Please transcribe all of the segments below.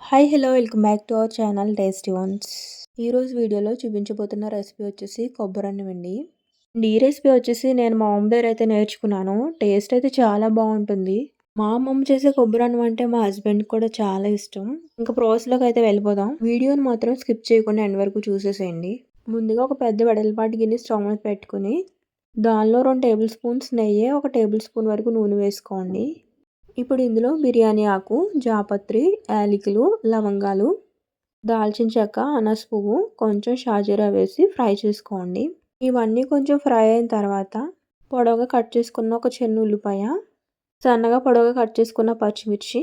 Hi hello welcome back to our channel tasty once. ఈరోజు వీడియోలో చూపించబోతున్న recipe వచ్చేసి కొబ్బరన్నం అండి. ఈ రెసిపీ వచ్చేసి నేను మా అమ్మ దగ్గర అయితే నేర్చుకున్నాను. టేస్ట్ అయితే చాలా బాగుంటుంది. మా అమ్మమ్మ చేసే కొబ్బరన్నం అంటే మా హస్బెండ్ కూడా చాలా ఇష్టం. ఇంకా ప్రాసెస్లోకి అయితే వెళ్ళిపోదాం. వీడియోని మాత్రం స్కిప్ చేయకుండా ఎండ్ వరకు చూసేసేయండి. ముందుగా ఒక పెద్ద వెడల్పాటి గిన్నె స్టవ్ మీద పెట్టుకుని దానిలో 2 టేబుల్ స్పూన్స్ నెయ్యి, 1 టేబుల్ స్పూన్ వరకు నూనె వేసుకోండి. ఇప్పుడు ఇందులో బిర్యానీ ఆకు, జాపత్రి, యాలకులు, లవంగాలు, దాల్చిన చెక్క, అనాస పువ్వు, కొంచెం షాజీరా వేసి ఫ్రై చేసుకోండి. ఇవన్నీ కొంచెం ఫ్రై అయిన తర్వాత పొడవుగా కట్ చేసుకున్న ఒక చిన్న ఉల్లిపాయ, సన్నగా పొడవుగా కట్ చేసుకున్న పచ్చిమిర్చి,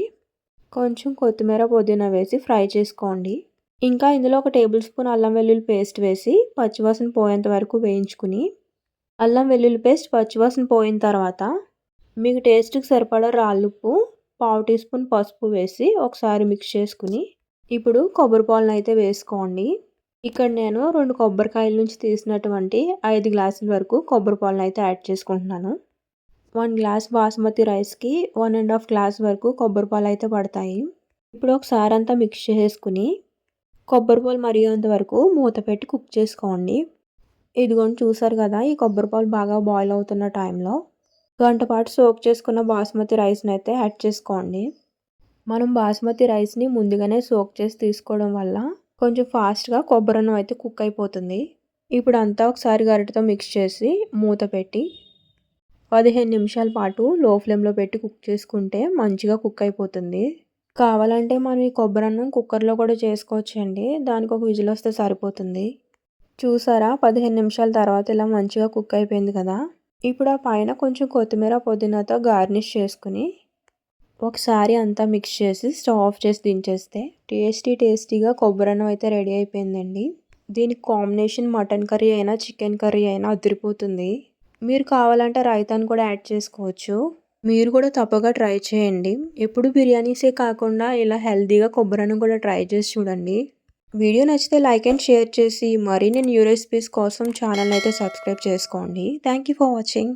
కొంచెం కొత్తిమీర, పుదీనా వేసి ఫ్రై చేసుకోండి. ఇంకా ఇందులో 1 టేబుల్ స్పూన్ అల్లం వెల్లుల్లి పేస్ట్ వేసి పచ్చివాసన పోయేంత వరకు వేయించుకుని, అల్లం వెల్లుల్లి పేస్ట్ పచ్చివాసన పోయిన తర్వాత మీకు టేస్ట్కి సరిపడా రాళ్ళుప్పు, పావు టీ స్పూన్ పసుపు వేసి ఒకసారి మిక్స్ చేసుకుని ఇప్పుడు కొబ్బరి పాలను అయితే వేసుకోండి. ఇక్కడ నేను 2 కొబ్బరికాయల నుంచి తీసినటువంటి 5 గ్లాసుల వరకు కొబ్బరి పాలను అయితే యాడ్ చేసుకుంటున్నాను. 1 గ్లాస్ బాస్మతి రైస్కి 1.5 గ్లాస్ వరకు కొబ్బరి పాలు అయితే పడతాయి. ఇప్పుడు ఒకసారి అంతా మిక్స్ చేసుకుని కొబ్బరి పాలు మరిగేంత వరకు మూత పెట్టి కుక్ చేసుకోండి. ఇదిగోండి చూసారు కదా, ఈ కొబ్బరి పాలు బాగా బాయిల్ అవుతున్న టైంలో గంట పాటు సోక్ చేసుకున్న బాస్మతి రైస్ని అయితే యాడ్ చేసుకోండి. మనం బాస్మతి రైస్ని ముందుగానే సోక్ చేసి తీసుకోవడం వల్ల కొంచెం ఫాస్ట్గా కొబ్బరన్నం అయితే కుక్ అయిపోతుంది. ఇప్పుడు అంతా ఒకసారి గరిటతో మిక్స్ చేసి మూత పెట్టి 15 నిమిషాల పాటు లో ఫ్లేమ్లో పెట్టి కుక్ చేసుకుంటే మంచిగా కుక్ అయిపోతుంది. కావాలంటే మనం ఈ కొబ్బరన్నం కుక్కర్లో కూడా చేసుకోవచ్చండి. దానికి ఒక విజిల్ వస్తే సరిపోతుంది. చూసారా, 15 నిమిషాల తర్వాత ఇలా మంచిగా కుక్ అయిపోయింది కదా. ఇప్పుడు ఆ పైన కొంచెం కొత్తిమీర, పుదీనాతో గార్నిష్ చేసుకుని ఒకసారి అంతా మిక్స్ చేసి స్టవ్ ఆఫ్ చేసి దించేస్తే టేస్టీగా కొబ్బరన్నం అయితే రెడీ అయిపోయిందండి. దీనికి కాంబినేషన్ మటన్ కర్రీ అయినా చికెన్ కర్రీ అయినా అదిరిపోతుంది. మీరు కావాలంటే రైతాను కూడా యాడ్ చేసుకోవచ్చు. మీరు కూడా తప్పగా ట్రై చేయండి. ఎప్పుడు బిర్యానీసే కాకుండా ఇలా హెల్తీగా కొబ్బరన్నం కూడా ట్రై చేసి చూడండి. వీడియో నచ్చితే లైక్ అండ్ షేర్ చేసి మరిన్ని న్యూ రెసిపీస్ కోసం ఛానల్ అయితే సబ్స్క్రైబ్ చేసుకోండి. Thank you for watching.